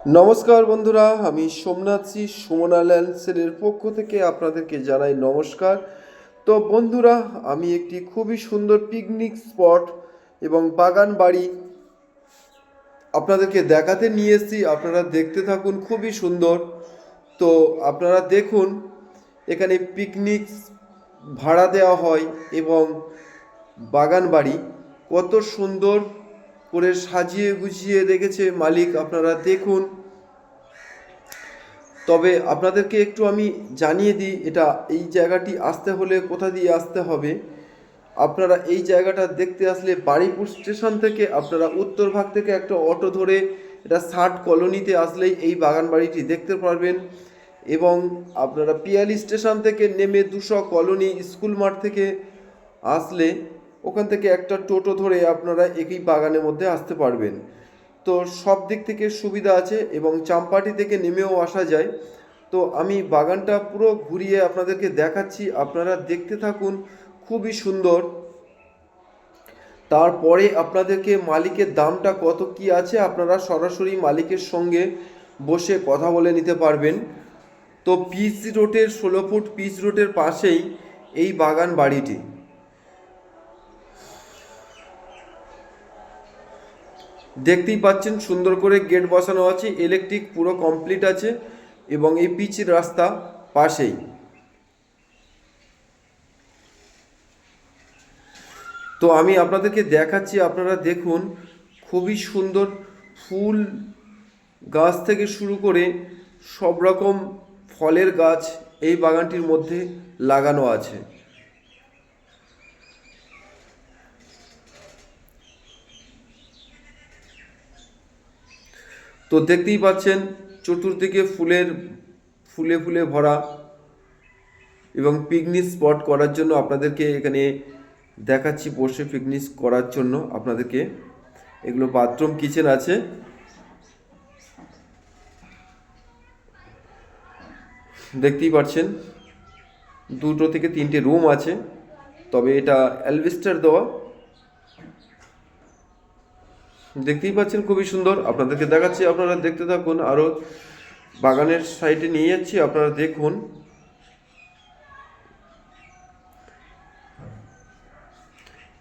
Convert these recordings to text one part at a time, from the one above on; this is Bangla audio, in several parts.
নমস্কার বন্ধুরা, আমি সোমনাথ শ্রী সুমনা ল্যান্ডসেলের পক্ষ থেকে আপনাদেরকে জানাই নমস্কার। তো বন্ধুরা, আমি একটি খুবই সুন্দর পিকনিক স্পট এবং বাগান বাড়ি আপনাদেরকে দেখাতে নিয়ে এসেছি। আপনারা দেখতে থাকুন, খুবই সুন্দর। তো আপনারা দেখুন, এখানে পিকনিক ভাড়া দেওয়া হয় এবং বাগান বাড়ি কত সুন্দর করে সাজিয়ে গুছিয়ে রেখেছে মালিক, আপনারা দেখুন। তবে আপনাদেরকে একটু আমি জানিয়ে দিই, এই জায়গাটি আসতে হলে কোথা দিয়ে আসতে হবে। আপনারা এই জায়গাটা দেখতে আসলে বারুইপুর স্টেশন থেকে আপনারা উত্তর ভাগ থেকে একটা অটো ধরে এটা 60 কলোনিতে আসলেই এই বাগান বাড়িটি দেখতে পারবেন। এবং আপনারা পিয়ালি স্টেশন থেকে নেমে 200 কলোনি স্কুল মাঠ থেকে আসলে ওখান থেকে একটা টোটো ধরে আপনারা একই বাগানের মধ্যে আসতে পারবেন। তো সব দিক থেকে সুবিধা আছে এবং চাম্পাটি থেকে নেমেও আসা যায়। তো আমি বাগানটা পুরো ঘুরিয়ে আপনাদেরকে দেখাচ্ছি, আপনারা দেখতে থাকুন, খুবই সুন্দর। তারপরে আপনাদেরকে মালিকের দামটা কত কি আছে আপনারা সরাসরি মালিকের সঙ্গে বসে কথা বলে নিতে পারবেন। তো পিচ রোডের 16 ফুট পিচ রোডের পাশেই এই বাগান বাড়িটি। দেখতেই পাচ্ছেন সুন্দর করে গেট বসানো আছে, ইলেকট্রিক পুরো কমপ্লিট আছে এবং এই পিচ রাস্তা পাশেই। তো আমি আপনাদেরকে দেখাচ্ছি, আপনারা দেখুন, খুবই সুন্দর ফুল গাছ থেকে শুরু করে সব রকম ফলের গাছ এই বাগানটির মধ্যে লাগানো আছে। তো দেখতেই পাচ্ছেন চতুর্দিকে ফুলে ফুলে ভরা এবং পিকনিক স্পট করার জন্য আপনাদেরকে এখানে দেখাচ্ছি, বসে পিকনিক করার জন্য আপনাদেরকে এগুলো বাথরুম কিচেন আছে। দেখতেই পাচ্ছেন 2 থেকে 3টে রুম আছে, তবে এটা অ্যালবেস্টার দেওয়া। দেখতেই পাচ্ছেন খুবই সুন্দর, আপনাদেরকে দেখাচ্ছি, আপনারা দেখতে থাকুন। আরও বাগানের সাইডে নিয়ে যাচ্ছি, আপনারা দেখুন।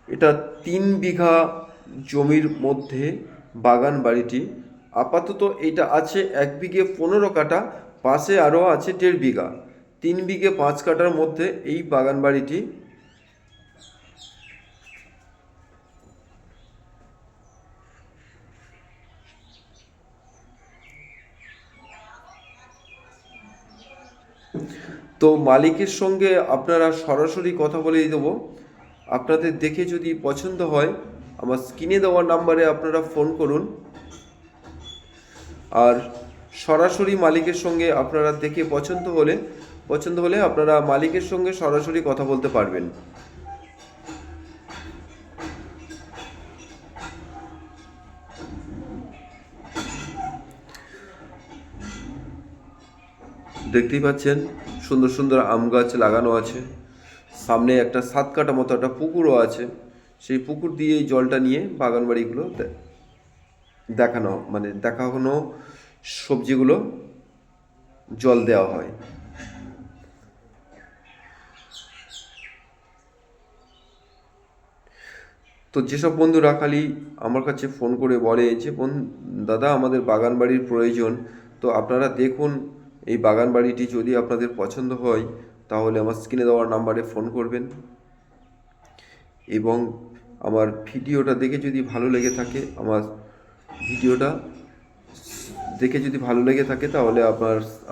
এটা 3 বিঘা জমির মধ্যে বাগান বাড়িটি। আপাতত এটা আছে 1 বিঘে 15 কাঠা, পাশে আরও আছে 1.5 বিঘা, 3 বিঘে 5 কাঠার মধ্যে এই বাগান বাড়িটি। তো মালিকের সঙ্গে আপনারা সরাসরি কথা বলেই দেবো। আপনাদের দেখে যদি পছন্দ হয় আমার স্ক্রিনে দেওয়া নাম্বারে আপনারা ফোন করুন, আর সরাসরি মালিকের সঙ্গে আপনারা দেখে পছন্দ হলে আপনারা মালিকের সঙ্গে সরাসরি কথা বলতে পারবেন। দেখতেই পাচ্ছেন সুন্দর সুন্দর আম গাছ লাগানো আছে, সামনে একটা 7 কাঠা মতো একটা পুকুরও আছে। সেই পুকুর দিয়ে এই জলটা নিয়ে বাগান বাড়িগুলো দেখানো সবজিগুলো জল দেওয়া হয়। তো যেসব বন্ধুরা খালি আমার কাছে ফোন করে বলে যে দাদা আমাদের বাগান বাড়ির প্রয়োজন, তো আপনারা দেখুন এই বাগান বাড়িটি যদি আপনাদের পছন্দ হয় তাহলে আমার স্ক্রিনে দেওয়ার নাম্বারে ফোন করবেন। এবং আমার ভিডিওটা দেখে যদি ভালো লেগে থাকে ভিডিওটা তাহলে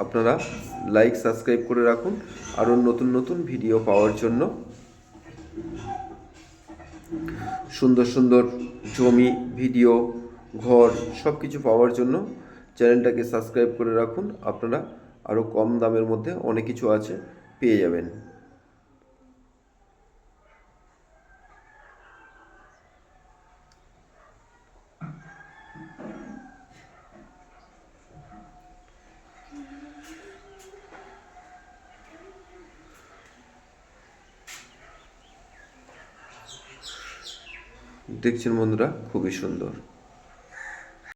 আপনারা লাইক সাবস্ক্রাইব করে রাখুন আরও নতুন নতুন ভিডিও পাওয়ার জন্য। সুন্দর সুন্দর জমি, ভিডিও, ঘর সব কিছু পাওয়ার জন্য চ্যানেলটাকে সাবস্ক্রাইব করে রাখুন। আপনারা আরও কম দামের মধ্যে অনেক কিছু আছে, পেয়ে যাবেন। দেখছেন বন্ধুরা, খুবই সুন্দর।